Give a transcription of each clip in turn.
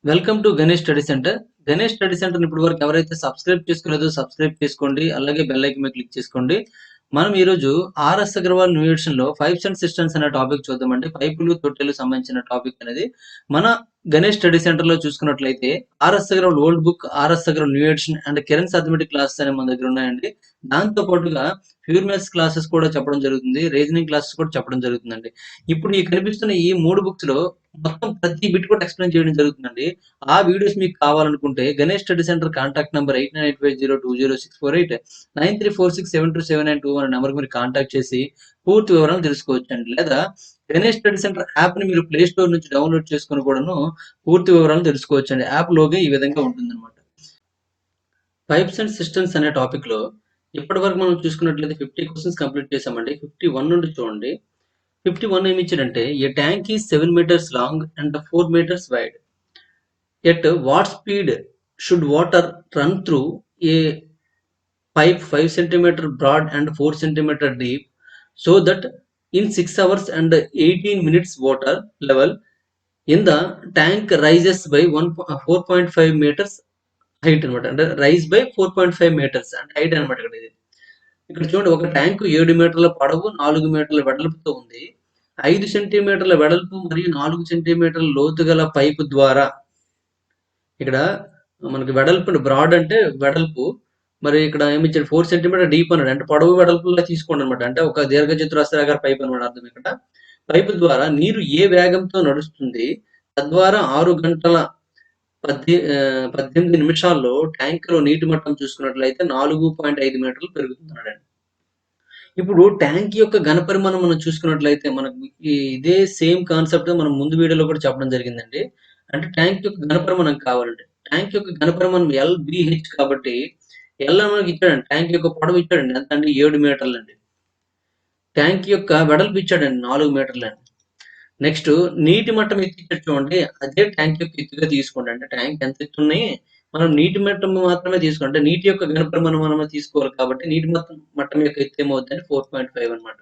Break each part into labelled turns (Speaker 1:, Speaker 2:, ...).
Speaker 1: Welcome to Ganesh study centre. Ganesh study centre ఇప్పటి వరకు ఎవరైతే సబ్స్క్రైబ్ చేసుకోలేదో సబ్స్క్రైబ్ చేసుకోండి. అలాగే బెల్ ఐకాన్ మీద క్లిక్ చేసుకోండి. మనం ఈరోజు ఆర్ఎస్ అగర్వాల్ న్యూ ఎడిషన్ లో పైప్స్ అండ్ సిస్టమ్స్ అనే టాపిక్ చూద్దామండి. పైపులు తొట్టెలు సంబంధించిన టాపిక్ అనేది మన గణేష్ స్టడీ సెంటర్ లో చూసుకున్నట్లయితే RS Agarwal old book, RS Agarwal new edition and Kiran arithmetic classes అనే మన దగ్గర ఉన్నాయండి. దాంతో పాటుగా ప్యూర్ మ్యాథ్స్ క్లాసెస్ కూడా చెప్పడం జరుగుతుంది, రీజనింగ్ క్లాసెస్ కూడా చెప్పడం జరుగుతుందండి. ఇప్పుడు ఈ కనిపిస్తున్న ఈ 3 బుక్స్ లో మొత్తం ప్రతి బిట్ కూడా ఎక్స్ప్లెయిన్ చేయడం జరుగుతుందండి. ఆ వీడియోస్ మీకు కావాలనుకుంటే Ganesh study centre contact number 8985020648 9346727921 అనే నెంబర్కి మీరు కాంటాక్ట్ చేసి పూర్తి వివరాలు తెలుసుకోవచ్చండి. లేదా గణేష్ స్టడీ సెంటర్ యాప్ ని మీరు ప్లే స్టోర్ నుంచి డౌన్లోడ్ చేసుకుని కూడాను పూర్తి వివరాలు తెలుసుకోవచ్చండి. యాప్ లోగే ఈ విధంగా ఉంటుందన్నమాట. పైప్స్ అండ్ సిస్టమ్స్ అనే టాపిక్ లో ఇప్పటి వరకు మనం చూసుకున్నట్లయితే 50 క్వశ్చన్స్ కంప్లీట్ చేసామండి. 51 నుండి చూడండి. 51 ఏమి ఇచ్చాడంటే a tank is 7 meters long and 4 meters wide. At what speed should water run through a pipe 5 centimeter broad and 4 centimeter deep so that in 6 hours and 18 minutes water level in the tank rises by 4.5 meters height అనమాట. అంటే rise by 4.5 metres అంటే height అనమాట. ఇక్కడ చూడండి, ఒక tank 7 మీటర్ల పొడవు, 4 మీటర్ల వెడల్పుతో ఉంది. 5 సెంటీమీటర్ల వెడల్పు మరియు 4 సెంటీమీటర్ల లోతు గల పైపు ద్వారా ఇక్కడ మనకి వెడల్పు బ్రాడ్ అంటే వెడల్పు, మరి ఇక్కడ ఏమిచ్చాడు 4 సెంటీమీటర్ డీప్ అన్నాడు. అంటే పొడవు వెడల్పులో తీసుకోండి అనమాట. అంటే ఒక దీర్ఘ చతురస్రాకార పైప్ అనమాట అర్థం ఇక్కడ. పైపు ద్వారా నీరు ఏ వేగంతో నడుస్తుంది, తద్వారా 6 గంటల 18 నిమిషాల్లో ట్యాంక్ లో నీటి మట్టం చూసుకున్నట్లయితే 4.5 మీటర్లు పెరుగుతున్నాడండి. ఇప్పుడు ట్యాంక్ యొక్క ఘనపరిమాణం మనం చూసుకున్నట్లయితే మనకి ఇదే సేమ్ కాన్సెప్ట్ మనం ముందు వీడియోలో కూడా చెప్పడం జరిగిందండి. అంటే ట్యాంక్ యొక్క ఘనపరిమాణం కావాలండి. ట్యాంక్ యొక్క ఘనపరిమాణం LBH కాబట్టి ఎల్ మనకి ఇచ్చాడండి. ట్యాంక్ యొక్క పొడవు ఇచ్చాడండి. ఎంత అంటే 7 మీటర్లు అండి. ట్యాంక్ యొక్క వెడల్పు ఇచ్చాడండి 4 మీటర్లు అండి. నెక్స్ట్ నీటి మట్టం ఎత్తి చూడండి, అదే ట్యాంక్ యొక్క ఎత్తుగా తీసుకోండి. అంటే ట్యాంక్ ఎంత ఎత్తు ఉన్నాయి, మనం నీటి మట్టం మాత్రమే తీసుకోండి. అంటే నీటి యొక్క ఘనపరిమాణం మనమే తీసుకోవాలి కాబట్టి నీటి మట్టం యొక్క ఎత్తు ఏమవుతుంది 4.5 అనమాట.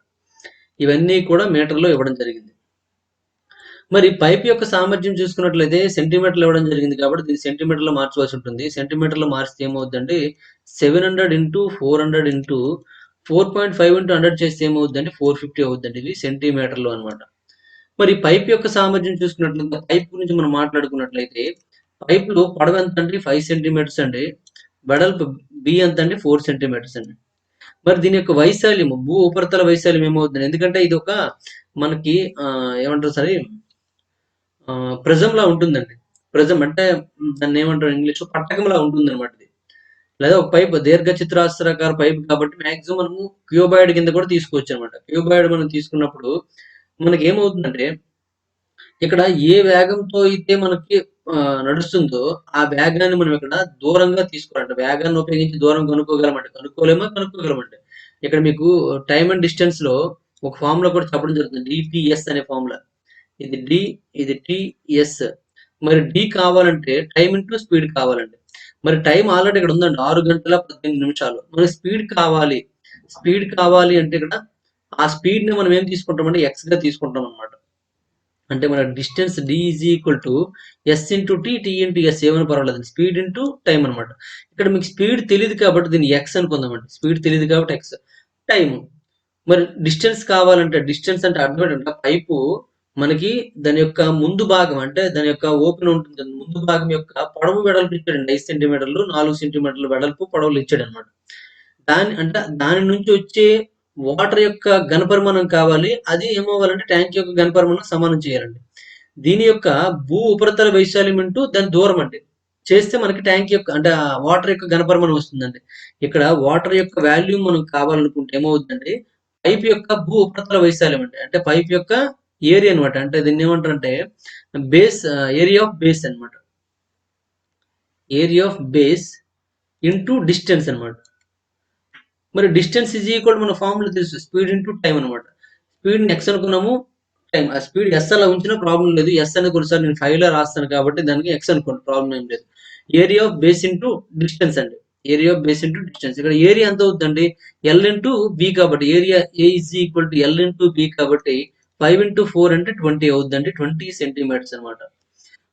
Speaker 1: ఇవన్నీ కూడా మీటర్లో ఇవ్వడం జరిగింది. మరి పైప్ యొక్క సామర్థ్యం చూసుకున్నట్లయితే సెంటీమీటర్లు ఇవ్వడం జరిగింది కాబట్టి దీన్ని సెంటీమీటర్లో మార్చవలసి ఉంటుంది. సెంటీమీటర్లో మార్చితే ఏమవుతుందంటే 700 ఇంటూ 400 ఇంటూ 4.5 ఇంటూ 100 చేస్తే ఏమవుతుందంటే 450 అవుతుందండి. ఇవి సెంటీమీటర్లు అనమాట. మరి పైప్ యొక్క సామర్థ్యం చూసుకున్నట్లయితే పైప్ గురించి మనం మాట్లాడుకున్నట్లయితే పైపులో పొడవు ఎంత అండి 5 సెంటీమీటర్స్ అండి. వెడల్పు బి ఎంత అండి 4 సెంటీమీటర్స్ అండి. మరి దీని యొక్క వైశాల్యము, భూ ఉపరితల వైశాల్యం ఏమవుతుంది, ఎందుకంటే ఇది ఒక మనకి ఏమంటారు సరే ప్రిజం లా ఉంటుందండి. ప్రిజం అంటే దాన్ని ఏమంటారు ఇంగ్లీష్ పట్టకంలా ఉంటుంది అనమాట. ఇది లేదా ఒక పైప్ దీర్ఘ చతురస్రాకార పైప్ కాబట్టి మాక్సిమం మనము క్యూబాయిడ్ కింద కూడా తీసుకోవచ్చు అనమాట. క్యూబాయిడ్ మనం తీసుకున్నప్పుడు మనకి ఏమవుతుందంటే ఇక్కడ ఏ వేగంతో అయితే మనకి నడుస్తుందో ఆ వేగాన్ని మనం ఇక్కడ దూరంగా తీసుకోవాలంటే వేగాన్ని ఉపయోగించి దూరం కనుక్కోగలమంటే కనుక్కోగలమంటే ఇక్కడ మీకు టైమ్ అండ్ డిస్టెన్స్ లో ఒక ఫార్ములా కూడా చెప్పడం జరుగుతుంది, డిపిఎస్ అనే ఫార్ములా. ఇది డి, ఇది టిఎస్. మరి డి కావాలంటే టైం ఇంటూ స్పీడ్ కావాలండి. మరి టైం ఆల్రెడీ ఇక్కడ ఉందండి 6 గంటల 18 నిమిషాలు. మరి స్పీడ్ కావాలి. స్పీడ్ కావాలి అంటే ఇక్కడ ఆ స్పీడ్ ని మనం ఏం తీసుకుంటామంటే ఎక్స్ గా తీసుకుంటాం అనమాట. అంటే మన distance D is equal to S into T, T into S ఏమైనా పర్వాలేదు, స్పీడ్ ఇంటూ టైం అనమాట. ఇక్కడ మీకు స్పీడ్ తెలియదు కాబట్టి దీన్ని ఎక్స్ అనుకుందామండి. స్పీడ్ తెలియదు కాబట్టి ఎక్స్. టైం. మరి డిస్టెన్స్ కావాలంటే డిస్టెన్స్ అంటే అర్థం ఏంటంటే పైపు మనకి దాని యొక్క ముందు భాగం అంటే దాని యొక్క ఓపెన్ ఉంటుంది, ముందు భాగం యొక్క పొడవు వెడల్పు ఇచ్చాడండి 5 సెంటీమీటర్లు, 4 సెంటీమీటర్లు వెడల్పు పొడవులు ఇచ్చాడు అనమాట. దాని నుంచి వచ్చే వాటర్ యొక్క ఘనపరిమాణం కావాలి. అది ఏమవ్వాలంటే ట్యాంక్ యొక్క ఘనపరిమాణం సమానం చేయాలండి. దీని యొక్క భూ ఉపరితల వైశాల్యం ఇంటూ దాని దూరం అండి చేస్తే మనకి ట్యాంక్ యొక్క అంటే వాటర్ యొక్క ఘనపరిమాణం వస్తుందండి. ఇక్కడ వాటర్ యొక్క వాల్యూమ్ మనం కావాలనుకుంటే ఏమవుతుందండి, పైప్ యొక్క భూ ఉపరితల వైశాల్యం అండి. అంటే పైప్ యొక్క ఏరియా అనమాట. అంటే దీన్ని ఏమంటారంటే బేస్, ఏరియా ఆఫ్ బేస్ అనమాట. Area of base into distance అనమాట. మరి డిస్టెన్స్ ఈజ్ ఈక్వల్ మన ఫార్ములా తెలుసు, స్పీడ్ ఇంటూ టైం అనమాట. స్పీడ్ ఎక్స్ అనుకున్నాము, టైం ఆ స్పీడ్ ఎస్ అలా ఉంచినా ప్రాబ్లం లేదు. ఎస్ అని కొన్నిసార్లు నేను 5 లో రాస్తాను కాబట్టి దానికి ఎక్స్ అనుకోండి, ప్రాబ్లం ఏం లేదు. Area of base into distance అండి. Area of base into distance. ఇక్కడ ఏరియా ఎంత అవుతుందండి ఎల్ ఇంటూ బి కాబట్టి area A is equal to L into B కాబట్టి 5 ఇంటూ 4 అంటే 20 అవుతుందండి. 20 సెంటీమీటర్స్ అనమాట.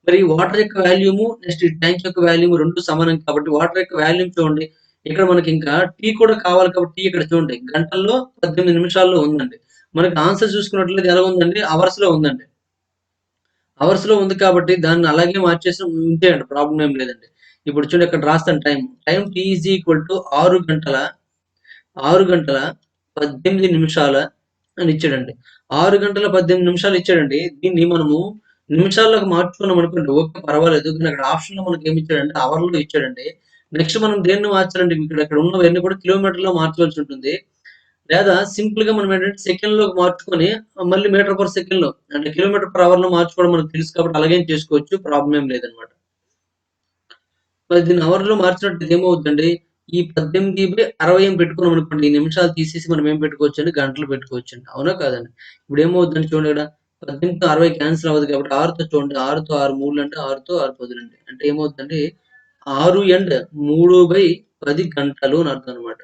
Speaker 1: మరి వాటర్ యొక్క వాల్యూమ్ నెక్స్ట్ ఈ ట్యాంక్ యొక్క వాల్యూమ్ 2 సమానం కాబట్టి వాటర్ యొక్క వాల్యూమ్ చూడండి. ఇక్కడ మనకి ఇంకా టీ కూడా కావాలి కాబట్టి టీ ఇక్కడ చూడండి గంటల్లో 18 నిమిషాల్లో ఉందండి. మనకి ఆన్సర్ చూసుకున్నట్లయితే ఎలా ఉందండి? అవర్స్‌లో ఉందండి. అవర్స్‌లో ఉంది కాబట్టి దాన్ని అలాగే మార్చేసి ఉంచేయండి. ప్రాబ్లమ్ ఏం లేదండి. ఇప్పుడు చూడండి ఇక్కడ రాస్తాను time. Time T is equal to 6 గంటల 6 గంటల 18 నిమిషాల అని ఇచ్చాడండి. 6 గంటల 18 నిమిషాలు ఇచ్చాడండి. దీన్ని మనము నిమిషాల్లోకి మార్చుకున్నాం అనుకోండి ఓకే పర్వాలేదు. కానీ అక్కడ ఆప్షన్‌లో మనకేమి ఇచ్చాడంటే అవర్‌లో ఇచ్చాడండి. నెక్స్ట్ మనం దేన్ని మార్చాలంటే ఇక్కడ ఉన్నవన్నీ కూడా కిలోమీటర్‌లో మార్చవలసి ఉంటుంది. లేదా సింపుల్‌గా మనం ఏంటంటే సెకండ్‌లోకి మార్చుకొని మళ్ళీ మీటర్ పర్ సెకండ్‌లో అంటే కిలోమీటర్ పర్ అవర్‌లో మార్చుకోవడం మనకు తెలుసు కాబట్టి అలాగేం చేసుకోవచ్చు. ప్రాబ్లమ్ ఏం లేదనమాట. మరి దీన్ని అవర్‌లో మార్చినట్టయితే ఏమవుద్దండి? ఈ 18/60 అని పెట్టుకున్నామనుకోండి, ఈ నిమిషాలు తీసేసి మనం ఏం పెట్టుకోవచ్చండి? గంటలు పెట్టుకోవచ్చండి. అవునా కాదండి? ఇప్పుడేమవుద్దండి చూడండి ఇక్కడ 18తో 60 క్యాన్సెల్ అవ్వదు కాబట్టి 6తో చూడండి. 6తో 6 మూడులంటే 6తో 6 పదులండి. అంటే ఏమవుద్దండి? 6 అండ్ 3/10 గంటలు అని అర్థం అనమాట.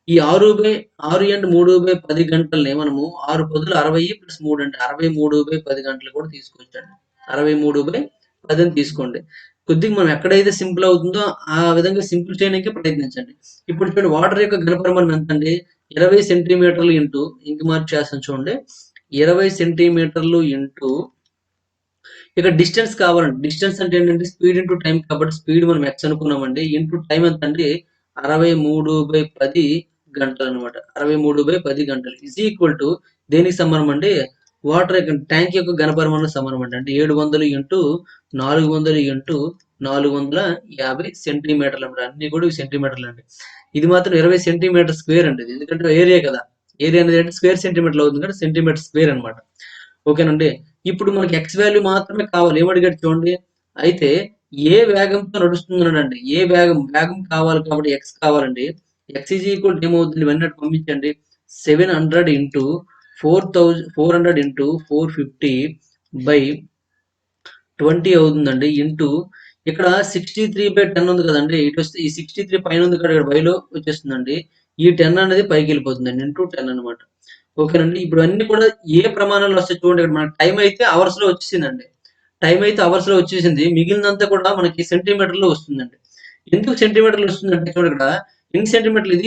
Speaker 1: ఈ 6/3/10 గంటల్ని మనము 6 పదులు 60 ప్లస్ 3 అంటే 63/10 గంటలు కూడా తీసుకోవచ్చండి. 63/10 అని తీసుకోండి. కొద్దిగా మనం ఎక్కడైతే సింపుల్ అవుతుందో ఆ విధంగా సింపుల్ చేయడానికి ప్రయత్నించండి. ఇప్పుడు చూడండి వాటర్ యొక్క ఘనపరిమాణం ఎంతండి? 20 సెంటీమీటర్లు ఇంటూ ఇంక మార్చేస్తాను చూడండి. 20 సెంటీమీటర్లు ఇంటూ ఇక్కడ డిస్టెన్స్ కావాలండి. డిస్టెన్స్ అంటే ఏంటంటే స్పీడ్ ఇంటూ టైమ్ కాబట్టి స్పీడ్ మనం ఎక్స్ అనుకున్నామండి. ఇంటూ టైమ్ ఎంతండి? 63/10 గంటలనమాట. 63/10 గంటలు ఈజ్ ఈక్వల్ టు దేనికి సమానం అండి? వాటర్ యొక్క ట్యాంక్ యొక్క ఘనపరిమాణం సమానం అండి. అంటే 700 ఇంటూ 400 ఇంటూ 450 సెంటీమీటర్లు అనమాట. అన్ని కూడా సెంటీమీటర్లు అండి. ఇది మాత్రం 20 సెంటీమీటర్ స్క్వేర్ అండి. ఎందుకంటే ఏరియా కదా! ఏరియా అనేది అంటే స్క్వేర్ సెంటీమీటర్లు అవుతుంది కాబట్టి సెంటీమీటర్ స్క్వేర్ అనమాట. ఓకేనండి. ఇప్పుడు మనకి ఎక్స్ వాల్యూ మాత్రమే కావాలి. ఏమడిగాడు చూడండి. అయితే ఏ వేగంతో నడుస్తుందన్నాడండి. వేగం కావాలి కాబట్టి ఎక్స్ కావాలండి. ఎక్స్ ఈజ్ ఈక్వల్ టు ఏమవుతుంది? ఇవన్నీ అటు పంపించండి. 700 ఇంటూ 400 ఇంటూ 450 బై 20 అవుతుందండి. ఇంటూ ఇక్కడ 63/10 ఉంది కదండీ! ఇటొస్తే ఈ 63 పైన ఉంది కదా! ఇక్కడ బైలో వచ్చేస్తుందండి. ఈ 10 అనేది పైకెళ్ళిపోతుందండి. ఇంటూ 10 అనమాట. ఓకేనండి. ఇప్పుడు అన్నీ కూడా ఏ ప్రమాణాల్లో వస్తాయి చూడండి. ఇక్కడ మనకు టైమ్ అయితే అవర్స్‌లో వచ్చేసిందండి. టైమ్ అయితే అవర్స్‌లో వచ్చేసింది. మిగిలినదంతా కూడా మనకి సెంటీమీటర్‌లో వస్తుందండి. ఎందుకు సెంటీమీటర్‌లో వస్తుందంటే చూడండి ఇక్కడ ఎన్ని సెంటీమీటర్లు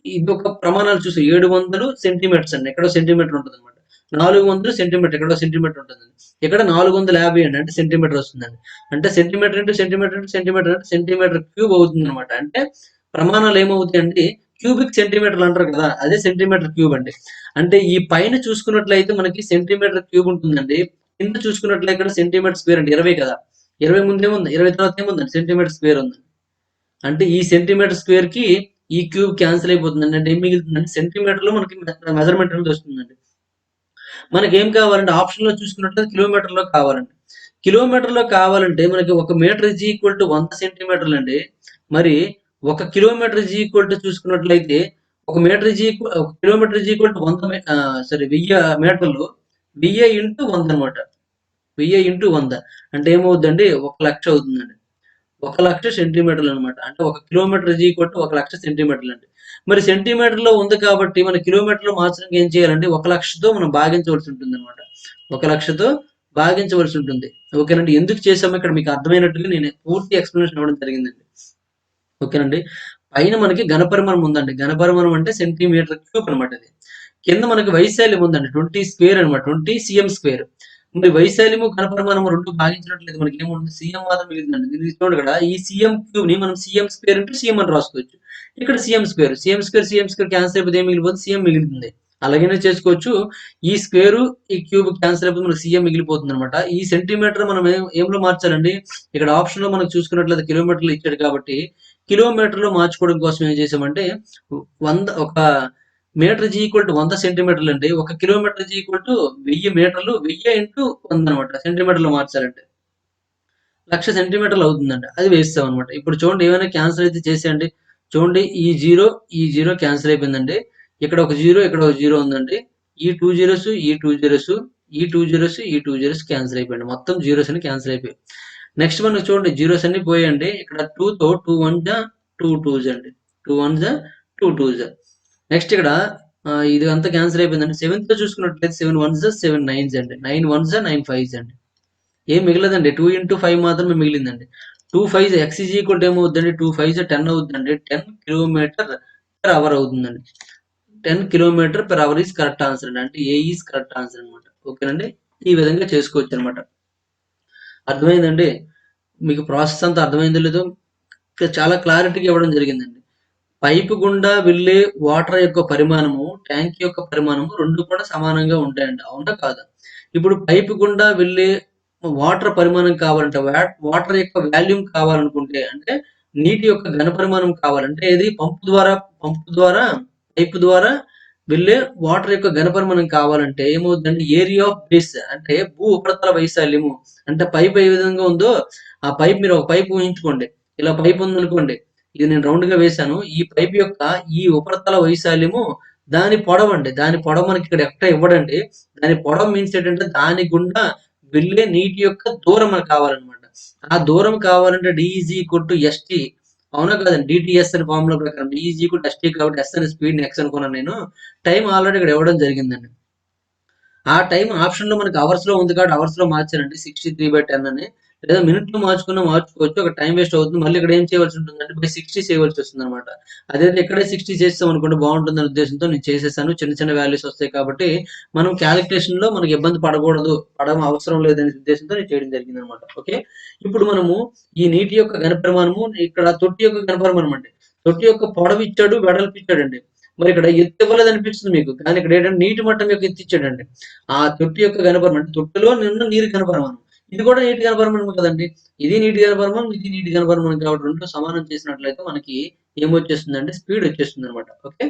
Speaker 1: ఇదొక ప్రమాణాలు చూసి 700 సెంటీమీటర్స్ అండి. ఎక్కడో సెంటీమీటర్ ఉంటదనమాట. 400 సెంటీమీటర్ ఎక్కడో సెంటీమీటర్ ఉంటదండి. ఇక్కడ 450 అండి. అంటే సెంటీమీటర్ వస్తుందండి. అంటే centimetre into centimetre into centimetre అంటే సెంటీమీటర్ క్యూబ్ అవుతుందనమాట. అంటే ప్రమాణాలు ఏమవుతాయండి? క్యూబిక్ సెంటీమీటర్లు అంటారు కదా! అదే సెంటీమీటర్ క్యూబ్ అండి. అంటే ఈ పైన చూసుకున్నట్లయితే మనకి సెంటీమీటర్ క్యూబ్ ఉంటుందండి. కింద చూసుకున్నట్లయితే ఇక్కడ సెంటీమీటర్ స్క్వేర్ అండి. 20 కదా! 20 ముందేముంది? 20 తర్వాత ఏముందండి? సెంటీమీటర్ స్క్వేర్ ఉంది. అంటే ఈ సెంటీమీటర్ స్క్వేర్‌కి ఈ క్యూబ్ క్యాన్సెల్ అయిపోతుందండి. అంటే ఏం మిగులుతుందంటే సెంటీమీటర్‌లో మనకి మెజర్‌మెంట్ అనేది వస్తుందండి. మనకేం కావాలంటే ఆప్షన్‌లో చూసుకున్నట్లయితే కిలోమీటర్‌లో కావాలండి. కిలోమీటర్‌లో కావాలంటే మనకి 1 మీటర్ ఈజ్ ఈక్వల్ టు 100 సెంటీమీటర్లండి. మరి 1 కిలోమీటర్ ఈజ్ ఈక్వల్ టు చూసుకున్నట్లయితే 1 కిలోమీటర్ ఈజ్ ఈక్వల్ టు 1000 మీటర్లు 1000 ఇంటూ 100 అనమాట. 1000 ఇంటూ 100 అంటే ఏమవుద్దండి? 1,00,000 అవుతుందండి. 1,00,000 సెంటీమీటర్లనమాట. అంటే 1 కిలోమీటర్ ఈజ్ ఈక్వల్ టు 1,00,000 సెంటీమీటర్లండి. మరి సెంటీమీటర్‌లో ఉంది కాబట్టి మన కిలోమీటర్‌లో మార్చడానికి ఏం చేయాలంటే 1,00,000తో మనం భాగించవలసి ఉంటుందనమాట. 1,00,000తో భాగించవలసి ఉంటుంది. ఓకేనండి. ఎందుకు చేసామో ఇక్కడ మీకు అర్థమైనట్టుగా నేను పూర్తి ఎక్స్‌ప్లనేషన్ ఇవ్వడం జరిగిందండి. ఓకేనండి. పైన మనకి ఘనపరిమాణం ఉందండి. ఘనపరిమాణం అంటే సెంటీమీటర్ క్యూబ్ అనమాట ఇది. కింద మనకి వైశాల్యం ఉందండి. 20 స్క్వేర్ అనమాట. 20 సీఎం స్క్వేర్. మరి వైశాల్యము, ఘనపరిమాణము 2 భాగించినట్లయితే మనకేముంటుంది? సీఎం మాత్రం మిగులుతుందండి. దీన్ని చూడండి ఇక్కడ ఈ సీఎం క్యూబ్‌ని మనం సీఎం స్క్వేర్ ఇంటూ సీఎం అని రాసుకోవచ్చు. ఇక్కడ CM square. CM square cancel అయిపోతే ఏం మిగిలిపోతుంది? సీఎం మిగులుతుంది. అలాగనే చేసుకోవచ్చు. ఈ స్క్వేరు, ఈ క్యూబ్ క్యాన్సెల్ అయిపోతే మనకు సీఎం మిగిలిపోతుందనమాట. ఈ సెంటీమీటర్ మనం ఏంలో మార్చాలండి? ఇక్కడ ఆప్షన్‌లో మనం చూసుకున్నట్లయితే కిలోమీటర్‌లో ఇచ్చాడు కాబట్టి కిలోమీటర్‌లో మార్చుకోవడం కోసం ఏం చేసామంటే 1 మీటర్ ఈజ్ ఈక్వల్ టు 100 సెంటీమీటర్లు అండి. 1 కిలోమీటర్ ఈజ్ ఈక్వల్ టు 1000 మీటర్లు. 1000 ఇంటూ 100 అనమాట. సెంటీమీటర్‌లో మార్చాలంటే. 1,00,000 సెంటీమీటర్లు అవుతుందండి. అది వేసేసామనమాట. ఇప్పుడు చూడండి ఏమైనా క్యాన్సెల్ అయితే చేసేయండి. చూడండి ఈ జీరో క్యాన్సెల్ అయిపోయిందండి. ఇక్కడ ఒక జీరో, ఇక్కడ ఒక జీరో ఉందండి. ఈ 2 జీరోస్, ఈ 2 జీరోస్, ఈ 2 జీరోస్, ఈ 2 జీరోస్ క్యాన్సెల్ అయిపోయాయండి. మొత్తం జీరోస్ అన్ని క్యాన్సెల్ అయిపోయాయి. నెక్స్ట్ మనకు చూడండి జీరోస్ అన్ని పోయాయండి. ఇక్కడ 2తో 2 వన్ జా 2 టూస్ అండి. 2 వన్ జా 2 టూస్. నెక్స్ట్ ఇక్కడ ఇది అంతా క్యాన్సెల్ అయిపోయిందండి. 7తో చూసుకున్నట్లయితే 7 వన్స్ జా 7 నైన్స్ అండి. 9 వన్స్ జా 9 ఫైవ్స్ అండి. ఏం మిగలదండి. 2 × 5 మాత్రమే మిగిలిందండి. 2 5 x ఈజ్ ఈక్వల్ టు ఏమవుద్దండి? 2 5 10 అవుద్దండి. 10 కిలోమీటర్ పర్ అవర్ అవుతుందండి. 10 kilometre per hour is correct answer అండి. అంటే ఏ ఈజ్ కరెక్ట్ ఆన్సర్ అనమాట. ఓకేనండి. ఈ విధంగా చేసుకోవచ్చు అనమాట. అర్థమైందండి? మీకు ప్రాసెస్ అంతా అర్థమైందో లేదో చాలా క్లారిటీగా ఇవ్వడం జరిగిందండి. పైపు గుండా వెళ్ళే వాటర్ యొక్క పరిమాణము, ట్యాంక్ యొక్క పరిమాణము 2 కూడా సమానంగా ఉంటాయండి. అవునా? కాదా? ఇప్పుడు పైపు గుండా వెళ్ళే వాటర్ పరిమాణం కావాలంటే, వాటర్ యొక్క వాల్యూమ్ కావాలనుకుంటే, అంటే నీటి యొక్క ఘన పరిమాణం కావాలంటే ఇది పంపు ద్వారా పైపు ద్వారా వెళ్ళే వాటర్ యొక్క ఘన పరిమాణం కావాలంటే ఏమవుద్దంటే ఏరియా ఆఫ్ బేస్ అంటే భూ ఉపరితల వైశాల్యము. అంటే పైప్ ఏ విధంగా ఉందో ఆ పైప్ మీరు ఒక పైప్ ఊహించుకోండి. ఇలా పైప్ ఉందనుకోండి. ఇది నేను రౌండ్‌గా వేశాను. ఈ పైప్ యొక్క ఈ ఉపరితల వైశాల్యము దాని పొడవండి. దాని పొడవు మనకి ఇక్కడ ఎక్స్‌ట్రా ఇవ్వడండి. దాని పొడవు మీన్స్ ఏంటంటే దాని గుండా వెళ్ళే నీటి యొక్క దూరం మనకు కావాలన్నమాట. ఆ దూరం కావాలంటే D is equal to S T అవునా కాదండి? డిటిఎస్ అనే ఫార్ములా ప్రకారం D is equal to S T కాబట్టి ఎస్ అనే స్పీడ్‌ని ఎక్స్ అనుకున్నాను నేను. టైం ఆల్రెడీ ఇక్కడ ఇవ్వడం జరిగిందండి. ఆ టైం ఆప్షన్‌లో మనకి అవర్స్‌లో ఉంది కాబట్టి అవర్స్‌లో మార్చానండి 63/10 అని. లేదా మినిట్‌లో మార్చుకున్నా మార్చుకోవచ్చు. అక్కడ టైం వేస్ట్ అవుతుంది. మళ్ళీ ఇక్కడ ఏం చేయవలసి ఉంటుందంటే బై 60 చేయవలసి వస్తుందన్నమాట. అదైతే ఇక్కడే 60 చేసేసామనుకోండి బాగుంటుందనే ఉద్దేశంతో నేను చేసేసాను. చిన్న చిన్న వాల్యూస్ వస్తాయి కాబట్టి మనం క్యాలిక్యులేషన్‌లో మనకి ఇబ్బంది పడకూడదు. అవసరం లేదనే ఉద్దేశంతో నేను చేయడం జరిగిందన్నమాట. ఓకే. ఇప్పుడు మనము ఈ నీటి యొక్క ఘనపరిమాణము ఇక్కడ తొట్టి యొక్క ఘనపరిమాణం అండి. తొట్టి యొక్క పొడవు ఇచ్చాడు, వెడల్పు ఇచ్చాడండి. మరి ఇక్కడ ఎత్తు ఇవ్వలేదనిపిస్తుంది మీకు. కానీ ఇక్కడ ఏంటంటే నీటి మట్టం యొక్క ఎత్తు ఇచ్చాడండి. ఆ తొట్టి యొక్క ఘనపరిమాణం అంటే తొట్టిలో నిన్న నీరు ఘనపరిమాణం. ఇది కూడా నీటి ఘనపరిమాణం కదండి. ఇది నీటి ఘనపరిమాణం, ఇది నీటి ఘనపరిమాణం కాబట్టి 2 సమానం చేసినట్లయితే మనకి ఏమొచ్చేస్తుందంటే స్పీడ్ వచ్చేస్తుందన్నమాట. ఓకే.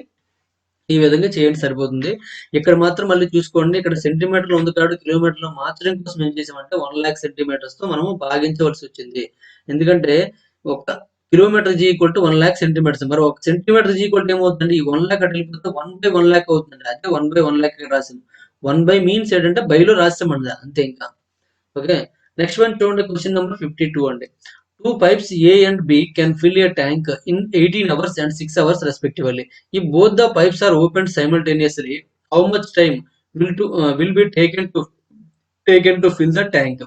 Speaker 1: ఈ విధంగా చేయండి సరిపోతుంది. ఇక్కడ మాత్రం మళ్ళీ చూసుకోండి. ఇక్కడ సెంటీమీటర్‌లో ఉంది కాబట్టి కిలోమీటర్‌లో మార్చడం కోసం ఏం చేసామంటే 1,00,000 సెంటీమీటర్స్‌తో మనము భాగించవలసొచ్చింది. ఎందుకంటే ఒక kilometre is equal to 1,00,000 centimetres. మరి ఒక సెంటీమీటర్ ఈజ్ ఈక్వల్ టు ఏమవుతుందండి? ఈ 1,00,000 అటు వెళ్ళిపోతే 1/1,00,000 అవుతుందండి. అదే 1/1,00,000 ఇక్కడ రాసాం. 1 మీన్స్ ఏంటంటే బైలో రాసామండి అంతే ఇంకా. ఓకే. నెక్స్ట్ వన్ చూడండి క్వెషన్ నంబర్ 52 అండి. Two pipes A and B can fill a tank in 18 hours and 6 hours respectively. If both the pipes are opened simultaneously, how much time will be taken to fill the tank?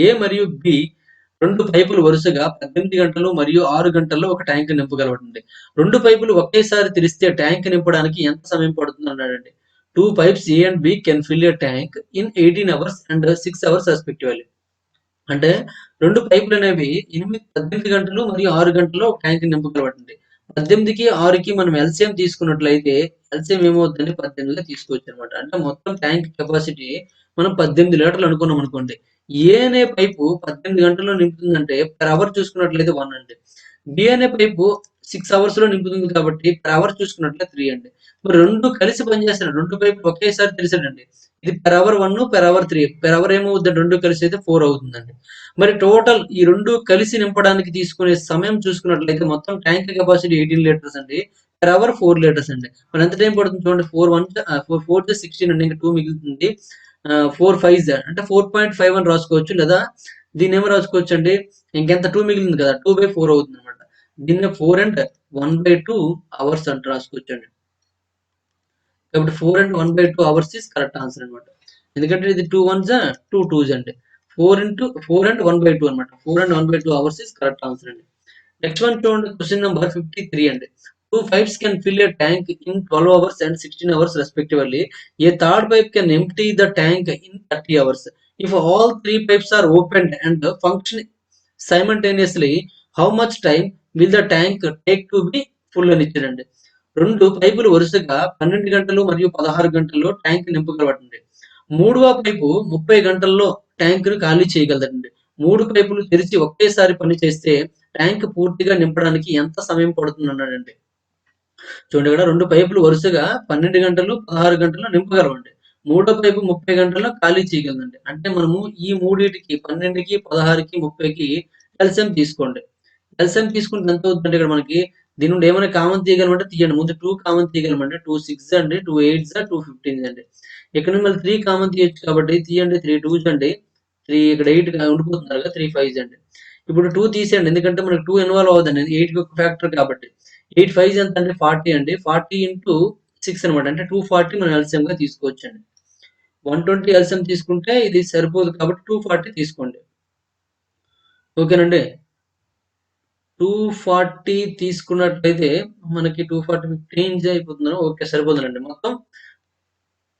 Speaker 1: A మరియు B 2 పైపులు వరుసగా 18 గంటలు మరియు 6 గంటల్లో ఒక tank నింపగలవండి. 2 పైపులు ఒకేసారి తెరిస్తే ట్యాంక్ నింపడానికి ఎంత సమయం పడుతుంది అన్నాడండి. 2 pipes A and B can fill a tank in 18 hours and 6 hours respectively. అంటే 2 పైపులనేవి 18 గంటలు మరియు 6 గంటల్లో ఒక ట్యాంక్ నింపగలవటండి. 18కి, 6కి మనం ఎల్‌సీఎం తీసుకున్నట్లయితే ఎల్‌సీఎం ఏమవుద్దండి 18గా తీసుకోవచ్చనమాట. అంటే మొత్తం ట్యాంక్ కెపాసిటీ మనం 18 లీటర్లు అనుకున్నామనుకోండి. ఏ అనే పైపు 18 గంటల్లో నింపుతుందంటే పర్ అవర్ చూసుకున్నట్లయితే 1 అండి. బి అనే పైపు 6 అవర్స్‌లో నింపుతుంది కాబట్టి పర్ అవర్ చూసుకున్నట్లయితే 3 అండి. మరి 2 కలిసి పనిచేస్తున్నాయి. 2 పైపులు ఒకేసారి తెరిసాడండి. ఇది per hour 1, per hour 3. Per hour ఏమవుద్దండి 2 కలిసి అయితే 4 అవుతుందండి. మరి టోటల్ ఈ 2 కలిసి నింపడానికి తీసుకునే సమయం చూసుకున్నట్లయితే మొత్తం ట్యాంక్ కెపాసిటీ 18 లీటర్స్ అండి. పర్ అవర్ 4 లీటర్స్ అండి. మరి ఎంత టైం పడుతుంది చూడండి 4 జా 16 అండి. ఇంకా 2 మిగులుతుంది. 4 5 జా అంటే 4.5 అని రాసుకోవచ్చు. లేదా దీన్నేమో రాసుకోవచ్చండి. ఇంకెంత 2 మిగిలింది కదా! 2/4 అవుతుందన్నమాట. దీన్నే 4 అండ్ 1/2 అవర్స్ అని రాసుకోవచ్చండి. కాబట్టి 4 and 1/2 hours is correct answer అనమాట. ఎందుకంటే ఇది 2 1 జా 2 2 అండి. 4 అండ్ 1/2 అనమాట. 4 and 1/2 hours is correct answer అండి. నెక్స్ట్ వన్ చూడండి క్వెషన్ నంబర్ 53 అండి. 2 pipes can fill a tank in 12 hours and 16 hours respectively. A third pipe can empty the tank in 30 hours. If all 3 pipes are opened and function simultaneously, how much time will the tank take to be full అని ఇచ్చారండి. 2 పైపులు వరుసగా 12 గంటలు మరియు 16 గంటల్లో tank నింపగలవటండి. మూడవ pipe 30 గంటల్లో ట్యాంక్‌ను ఖాళీ చేయగలదండి. 3 పైపులు తెరిచి ఒకేసారి పని చేస్తే ట్యాంక్ పూర్తిగా నింపడానికి ఎంత సమయం పడుతుందన్నాడండి. చూడండి ఇక్కడ 2 పైపులు వరుసగా 12 గంటలు, 16 గంటల్లో నింపగలవండి. మూడో పైపు 30 గంటల్లో ఖాళీ చేయగలదండి. అంటే మనము ఈ మూడిటికి 12కి, 16కి, 30కి ఎల్‌సీఎం తీసుకోండి. ఎల్‌సీఎం తీసుకుంటే ఎంత అవుతుందంటే ఇక్కడ మనకి దీని నుండి ఏమైనా కామన్ తీయగలమంటే తీయండి. ముందు 2 కామన్ తీయగలమంటే 2 6 అండి, 2 8 2 15 అండి. ఇక్కడ నుండి మళ్ళీ 3 కామన్ తీయొచ్చు కాబట్టి తీయండి. 3 2 అండి. 3 ఇక్కడ 8 ఉండిపోతుంది కదా! 3 5 అండి. ఇప్పుడు 2 తీసేయండి. ఎందుకంటే మనకు 2 ఇన్వాల్వ్ అవ్వదండి. 8కి ఒక ఫ్యాక్టర్ కాబట్టి. 8 5 ఎంత అండి 40 అండి. 40 ఇంటూ 6 అనమాట. అంటే 240 మనం ఎల్‌సీఎంగా తీసుకోవచ్చండి. 120 ఎల్సిఎం తీసుకుంటే ఇది సరిపోదు కాబట్టి 240 తీసుకోండి. ఓకేనండి. 240 తీసుకున్నట్లయితే మనకి 240 15 అయిపోతుందా? ఓకే, సరిపోతుందండి. మొత్తం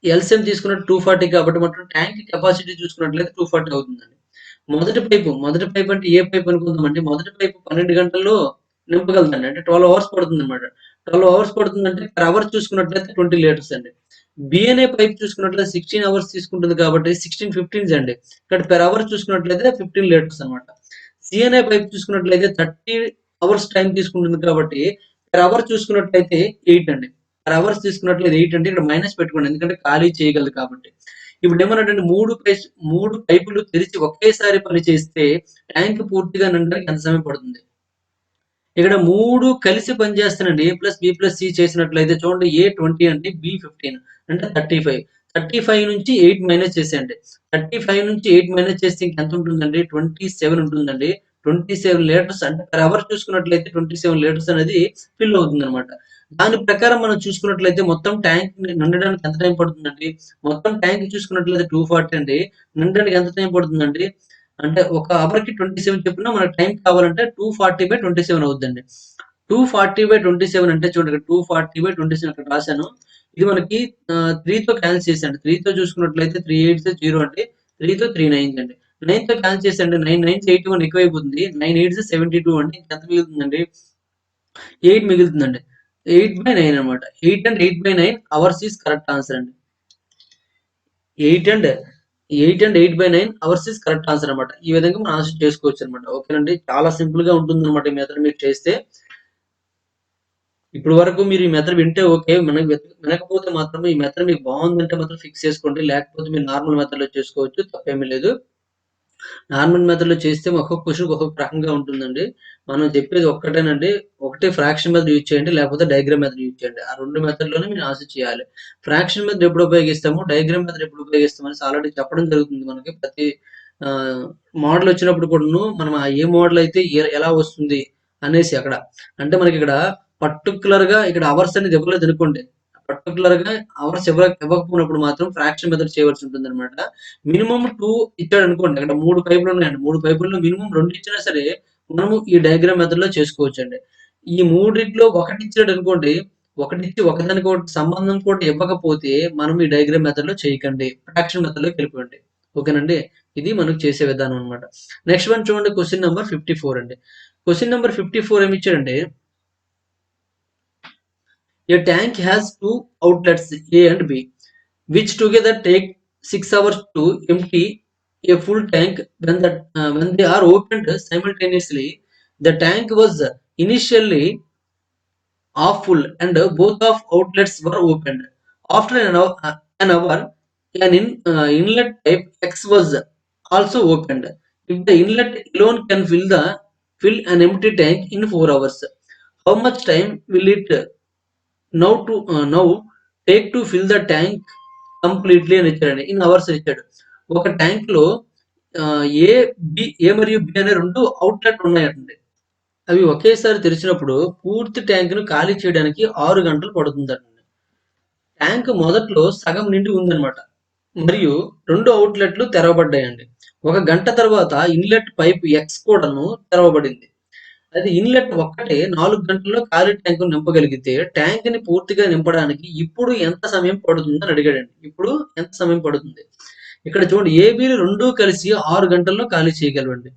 Speaker 1: ఎల్సిఎం తీసుకున్నట్టు 240 కాబట్టి మొత్తం ట్యాంక్ కెపాసిటీ చూసుకున్నట్లయితే 240 అవుతుందండి. మొదటి పైప్ అంటే ఏ పైప్ అనుకుందామండి. మొదటి పైప్ 12 గంటల్లో నింపగలదండి. అంటే 12 అవర్స్ పడుతుందన్నమాట. 12 అవర్స్ పడుతుందంటే పర్ అవర్ చూసుకున్నట్లయితే 20 లీటర్స్ అండి. బి అనే పైప్ చూసుకున్నట్లయితే 16 అవర్స్ తీసుకుంటుంది కాబట్టి 16 15 అండి. ఇక్కడ పర్ అవర్ చూసుకున్నట్లయితే 15 లీటర్స్ అన్నమాట. సి అనే పైప్ చూసుకున్నట్లయితే 30 అవర్స్ టైం తీసుకుంటుంది కాబట్టి పర్ అవర్ చూసుకున్నట్లయితే 8 అండి. పర్ అవర్స్ తీసుకున్నట్లయితే 8 అంటే ఇక్కడ మైనస్ పెట్టుకోండి. ఎందుకంటే ఖాళీ చేయగలదు కాబట్టి. ఇప్పుడు ఏమన్నాడంటే 3 పైపులు తెరిచి ఒకేసారి పని చేస్తే ట్యాంక్ పూర్తిగా నిండడానికి ఎంత సమయం పడుతుంది? ఇక్కడ 3 కలిసి పనిచేస్తానండి. A+B+C చేసినట్లయితే చూడండి, A 20 అండి, B 15 అంటే 35. 35 నుంచి 8 మైనస్ చేసేయండి. 35 నుంచి 8 మైనస్ చేస్తే ఇంకెంత ఉంటుందండి? 27 ఉంటుందండి. 27 లీటర్స్ అంటే పర్ అవర్ చూసుకున్నట్లయితే 27 లీటర్స్ అనేది ఫిల్ అవుతుందన్నమాట. దాని ప్రకారం మనం చూసుకున్నట్లయితే మొత్తం ట్యాంక్ నిండడానికి ఎంత టైం పడుతుందండి? మొత్తం ట్యాంక్ చూసుకున్నట్లయితే 240 అండి. నిండడానికి ఎంత టైం పడుతుందండి? అంటే ఒక అవర్‌కి 27 చొప్పున మనకు టైం కావాలంటే 240/27 అవుద్దండి. 240/27 అంటే చూడండి, ఇక్కడ 240/27 అక్కడ రాశాను. ఇది మనకి 3తో క్యాన్సెల్ చేసేయండి. 3తో చూసుకున్నట్లయితే 3 ఎయిట్స్ 0 అండి. 3తో 3 నైన్స్ అండి. 9తో క్యాన్సెల్ చేసేయండి. 9 నైన్స్ 81 ఎక్కువైపోతుంది. 9 ఎయిట్స్ 72 అండి. ఇంకెంత మిగులుతుందండి? 8 మిగులుతుందండి. 8/9 అన్నమాట. 8 and 8/9 hours is correct answer అండి. 8 and 8/9 hours is correct answer అన్నమాట. ఈ విధంగా మనం ఆన్సర్ చేసుకోవచ్చన్నమాట. ఓకేనండి. చాలా సింపుల్‌గా ఉంటుందన్నమాట ఈ మెథడ్ మీరు చేస్తే. ఇప్పటి వరకు మీరు ఈ మెథడ్ వింటే ఓకే. వినకపోతే మాత్రం ఈ మెథడ్ మీకు బావుందంటే మాత్రం ఫిక్స్ చేసుకోండి. లేకపోతే మీరు నార్మల్ మెథడ్‌లో చేసుకోవచ్చు. తప్పేమీ లేదు. నార్మల్ మెథడ్‌లో చేస్తే ఒక్కొక్క క్వెషన్‌కి ఒక్కొక్క రకంగా ఉంటుందండి. మనం చెప్పేది ఒక్కటేనండి. ఒకటి ఫ్రాక్షన్ మెథడ్ యూజ్ చేయండి. లేకపోతే డయాగ్రామ్ మెథడ్ యూజ్ చేయండి. ఆ 2 మెథడ్‌లోనే మీరు ఆన్సర్ చేయాలి. ఫ్రాక్షన్ మెథడ్ ఎప్పుడు ఉపయోగిస్తాము, డయాగ్రామ్ మెథడ్ ఎప్పుడు ఉపయోగిస్తాము అనేసి ఆల్రెడీ చెప్పడం జరుగుతుంది మనకి. ప్రతి ఆహ్, మోడల్ వచ్చినప్పుడు కూడాను మనం ఏ మోడల్ అయితే ఎలా వస్తుంది అనేసి అక్కడ. అంటే మనకిక్కడ పర్టిక్యులర్‌గా ఇక్కడ అవర్స్ అనేది ఇవ్వలేదనుకోండి. పర్టిక్యులర్‌గా అవర్స్ ఇవ్వకపోయినప్పుడు మాత్రం ఫ్రాక్షన్ మెథడ్ చేయవలసి ఉంటుందన్నమాట. మినిమమ్ 2 ఇచ్చాడనుకోండి. అక్కడ 3 పైపులున్నాయండి. 3 పైపుల్లో మినిమమ్ 2 ఇచ్చినా సరే, మనము ఈ డయాగ్రామ్ మెథడ్‌లో చేసుకోవచ్చండి. ఈ మూడిట్లో ఒకటి ఇచ్చాడనుకోండి, ఒకటిచ్చి ఒకదానికొకటి సంబంధం కూడా ఇవ్వకపోతే, మనం ఈ డయాగ్రామ్ మెథడ్‌లో చేయకండి. ఫ్రాక్షన్ మెథడ్‌లోకెళ్ళిపోండి. ఓకేనండి. ఇది మనం చేసే విధానం అన్నమాట. నెక్స్ట్ వన్ చూడండి, క్వెషన్ నంబర్ 54 అండి. Question number 54 ఏమిచ్చాడంటే, a tank has two outlets A and B, which together take 6 hours to empty a full tank. When they are opened simultaneously, the tank was initially half full and both of outlets were opened. After an hour, inlet pipe X was also opened. If the inlet alone can fill an empty tank in 4 hours, how much time will it now take to fill the tank completely అని ఇచ్చాడండి. In hours ఇచ్చాడు. ఒక tank లో ఏ మరియు B అనే 2 outlet ఉన్నాయండి. అవి ఒకేసారి తెరిచినప్పుడు పూర్తి ట్యాంక్ ను ఖాళీ చేయడానికి 6 గంటలు పడుతుందండి. ట్యాంక్ మొదట్లో సగం నిండి ఉందన్నమాట. మరియు 2 అవుట్లెట్లు తెరవబడ్డాయండి. ఒక గంట తర్వాత ఇన్లెట్ పైప్ ఎక్స్ కూడాను తెరవబడింది. అది ఇన్లెట్ ఒక్కటే 4 గంటల్లో ఖాళీ ట్యాంక్‌ని నింపగలిగితే, ట్యాంక్‌ని పూర్తిగా నింపడానికి ఇప్పుడు ఎంత సమయం పడుతుందని అడిగాడండి. ఇప్పుడు ఎంత సమయం పడుతుంది? ఇక్కడ చూడండి, ఏబీలు 2 కలిసి 6 గంటల్లో ఖాళీ చేయగలవండి.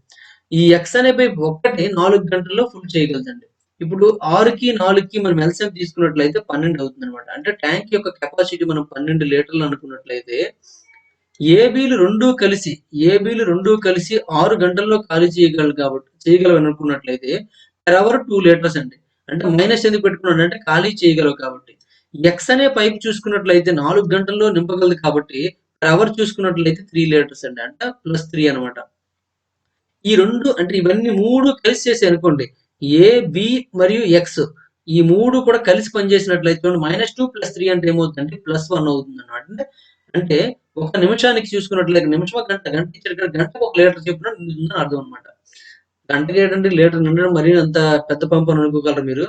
Speaker 1: ఈ ఎక్స్ అనే పైప్ ఒక్కటే 4 గంటల్లో ఫుల్ చేయగలదండి. ఇప్పుడు 6కి, 4కి మనం ఎల్‌సిఎం తీసుకున్నట్లయితే 12 అవుతుందన్నమాట. అంటే ట్యాంక్ యొక్క కెపాసిటీ మనం 12 లీటర్లు అనుకున్నట్లయితే, ఏబీలు 2 కలిసి 6 గంటల్లో ఖాళీ చేయగలవనుకున్నట్లయితే పర్ అవర్ 2 లీటర్స్ అండి. అంటే మైనస్ ఎందుకు పెట్టుకున్నానంటే ఖాళీ చేయగలవు కాబట్టి. ఎక్స్ అనే పైప్ చూసుకున్నట్లయితే 4 గంటల్లో నింపగలదు కాబట్టి పర్ అవర్ చూసుకున్నట్లయితే 3 లీటర్స్ అండి. అంటే +3 అనమాట. ఈ 2 అంటే ఇవన్నీ 3 కలిసి చేశాయనుకోండి. ఏ, బి మరియు ఎక్స్, ఈ 3 కూడా కలిసి పనిచేసినట్లయితే చూడండి, -2 + 3 అంటే ఏమవుతుందంటే +1 అవుతుందన్నమాట. అంటే ఒక నిమిషానికి చూసుకున్నట్లయితే నిమిషమా గంట, గంట ఇచ్చాడు కదా, గంటకు 1 లీటర్ చొప్పున నిండుతుందని అర్థం అన్నమాట. గంటకి ఏంటంటే లీటర్ నిండడం మరీ అంత పెద్ద పంపు అని అనుకోగలరా మీరు?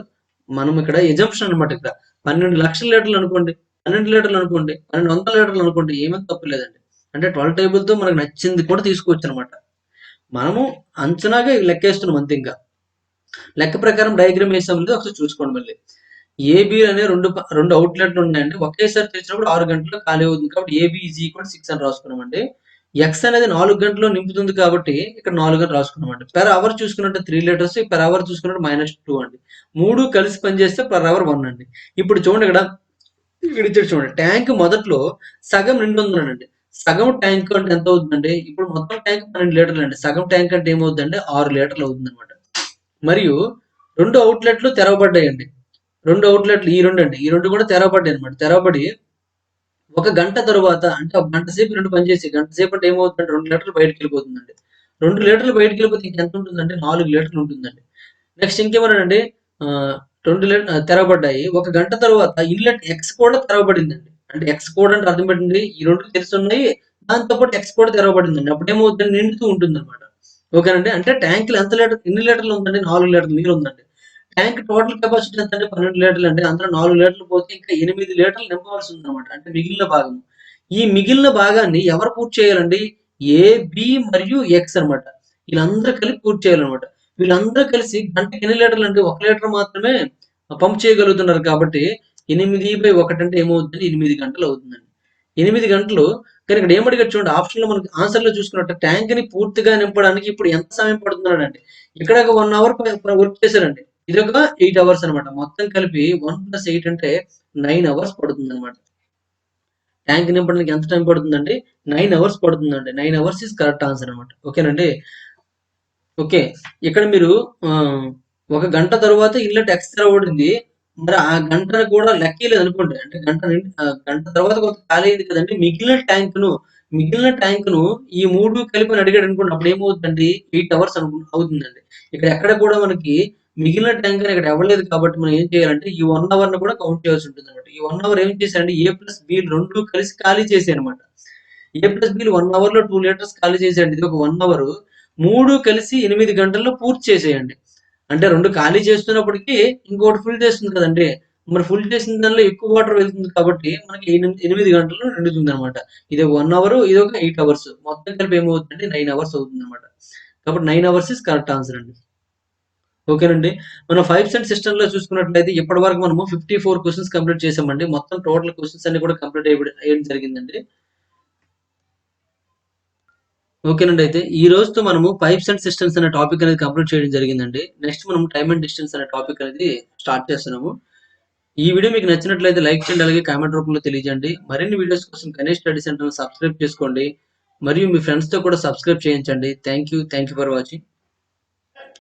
Speaker 1: మనం ఇక్కడ ఎజంప్షన్ అన్నమాట ఇక్కడ. 12,00,000 లీటర్లు అనుకోండి. 12 లీటర్లు అనుకోండి, 1200 లీటర్లు అనుకోండి, ఏమీ తప్పు లేదండి. అంటే 12 టేబుల్‌తో మనకు నచ్చింది కూడా తీసుకోవచ్చనమాట. మనము అంచనాగా లెక్కేస్తున్నాం అంతే ఇంకా. లెక్క ప్రకారం డయాగ్రామ్ ఏసాం లేదో ఒకసారి చూసుకోండి మళ్ళీ. ఏబీ అనే 2 అవుట్‌లెట్‌లు ఉన్నాయండి. ఒకేసారి తెరిచినప్పుడు 6 గంటల్లో ఖాళీ అవుతుంది. కాబట్టి ఏబీ ఈజ్ ఈక్వల్ 6 అని రాసుకున్నామండి. ఎక్స్ అనేది 4 గంటల్లో నింపుతుంది కాబట్టి ఇక్కడ 4 అని రాసుకున్నామండి. పెర్ అవర్ చూసుకున్నట్టే 3 లీటర్స్, పెర్ అవర్ చూసుకున్నట్టు -2 అండి. 3 కలిసి పనిచేస్తే పెర్ అవర్ 1 అండి. ఇప్పుడు చూడండి ఇక్కడ ఇచ్చాడు చూడండి. ట్యాంక్ మొదట్లో సగం నిండి ఉందనండి. సగం ట్యాంక్ అంటే ఎంత అవుతుందండి? ఇప్పుడు మొత్తం ట్యాంక్ 12 లీటర్లు అండి. సగం ట్యాంక్ అంటే ఏమవుతుందంటే 6 లీటర్లు అవుతుందన్నమాట. మరియు 2 అవుట్‌లెట్‌లు తెరవబడ్డాయండి. 2 అవుట్‌లెట్‌లు ఈ 2 అండి. ఈ 2 కూడా తెరవబడ్డాయన్నమాట. తెరవబడి ఒక గంట తరువాత అంటే ఒక గంట సేపు ఈ 2 పనిచేసి గంట సేపటి ఏమవుతుందంటే 2 లీటర్లు బయటికెళ్ళిపోతుందండి. 2 లీటర్లు బయటికెళ్ళిపోతే ఇంకెంత ఉంటుందంటే 4 లీటర్లు ఉంటుందండి. నెక్స్ట్ ఇంకేమన్నాడంటే ఆహ్, 2 తెరవబడ్డాయి. ఒక గంట తరువాత ఇన్‌లెట్ ఎక్స్ కూడా తెరవబడిందండి. అంటే ఎక్స్ కూడా అంటే అర్థం ఏంటండి? ఈ 2 తెరిచున్నాయి. దాంతో పాటు ఎక్స్ కూడా తెరవబడిందండి. అప్పుడేమవుద్దండి నిండుతూ ఉంటుందన్నమాట. ఓకేనండి. అంటే ట్యాంక్‌లో ఎన్ని లీటర్లు ఉందండి? 4 లీటర్లు నీళ్ళు ఉందండి. ట్యాంక్ టోటల్ కెపాసిటీ ఎంతండి? 12 లీటర్లండి. అందులో 4 లీటర్లు పోతే ఇంకా 8 లీటర్లు నింపవలసి ఉందన్నమాట. అంటే మిగిలిన భాగం. ఈ మిగిలిన భాగాన్ని ఎవరు పూర్తి చేయాలండి? ఏ, బి మరియు ఎక్స్ అన్నమాట. వీళ్ళందరూ కలిపి పూర్తి చేయాలన్నమాట. వీళ్ళందరూ కలిసి గంటకి ఎన్ని లీటర్లండి? 1 లీటర్ మాత్రమే పంప్ చేయగలుగుతున్నారు కాబట్టి 8/1 అంటే ఏమవుతుందండి? 8 గంటలు అవుతుందండి. 8 గంటలు కానీ ఇక్కడ ఏమడిగాడు చూడండి ఆప్షన్‌లో మనకి ఆన్సర్‌లో చూసుకున్నట్టు ట్యాంక్‌ని పూర్తిగా నింపడానికి ఇప్పుడు ఎంత సమయం పడుతుందన్నాడండి. ఇక్కడ ఒక 1 అవర్ వర్క్ చేశారండి. ఇదొక 8 అవర్స్ అన్నమాట. మొత్తం కలిపి 1+8 అంటే 9 అవర్స్ పడుతుందన్నమాట. ట్యాంక్ నింపడానికి ఎంత టైం పడుతుందండి? 9 అవర్స్ పడుతుందండి. 9 అవర్స్ ఈస్ కరెక్ట్ ఆన్సర్ అన్నమాట. ఓకేనండి. ఓకే. ఇక్కడ మీరు ఒక గంట తరువాత ఇన్‌లెట్ ఎక్స్ తెరవబడింది. మరి ఆ గంటను కూడా లెక్కేయలేదనుకోండి. అంటే గంట తర్వాత కొంత ఖాళీ అయింది కదండీ! మిగిలిన ట్యాంక్‌ను ఈ 3 కలిపి అని అడిగాడనుకోండి. అప్పుడు ఏమవుద్దండి? 8 అవర్స్ అవుతుందండి. ఇక్కడ ఎక్కడ కూడా మనకి మిగిలిన ట్యాంక్ అని ఇక్కడ ఇవ్వలేదు కాబట్టి మనం ఏం చేయాలంటే ఈ 1 అవర్‌ని కూడా కౌంట్ చేయాల్సి ఉంటుందన్నమాట. ఈ 1 అవర్ ఏం చేశారంటే ఏ ప్లస్ బిలు 2 కలిసి ఖాళీ చేశాయన్నమాట. ఏ ప్లస్ బిలు 1 అవర్‌లో 2 లీటర్స్ ఖాళీ చేసేయండి. ఇదొక 1 అవరు. 3 కలిసి 8 గంటల్లో పూర్తి చేసేయండి. అంటే 2 ఖాళీ చేస్తున్నప్పటికి ఇంకోటి ఫుల్ చేస్తుంది కదండీ! మరి ఫుల్ చేసిన దానిలో ఎక్కువ వాటర్ వెళ్తుంది కాబట్టి మనకి 8 గంటల్లో నిండుతుందన్నమాట. ఇది 1 అవరు, ఇదొక 8 అవర్స్. మొత్తం కలిపి ఏమవుతుందంటే 9 అవర్స్ అవుతుందన్నమాట. కాబట్టి 9 అవర్స్ ఈస్ కరెక్ట్ ఆన్సర్ అండి. ఓకేనండి. మనం 5 సెంట్ సిస్టమ్‌లో చూసుకున్నట్లయితే ఇప్పటివరకు మనము 54 క్వెషన్స్ కంప్లీట్ చేసామండి. మొత్తం టోటల్ క్వెషన్స్ అన్ని కూడా కంప్లీట్ అయ్యడం జరిగిందండి. ఓకేనండి. అయితే ఈ రోజుతో మనము పైప్స్ అండ్ సిస్టమ్స్ అనే టాపిక్ అనేది కంప్లీట్ చేయడం జరిగిందండి. నెక్స్ట్ మనం టైమ్ అండ్ డిస్టెన్స్ అనే టాపిక్ అనేది స్టార్ట్ చేస్తున్నాము. ఈ వీడియో మీకు నచ్చినట్లయితే లైక్ చేయండి. అలాగే కామెంట్ రూపంలో తెలియజేయండి. మరిన్ని వీడియోస్ కోసం గణేష్ స్టడీ సెంటర్‌ని సబ్స్క్రైబ్ చేసుకోండి. మరియు మీ ఫ్రెండ్స్‌తో కూడా సబ్స్క్రైబ్ చేయించండి. Thank you for watching.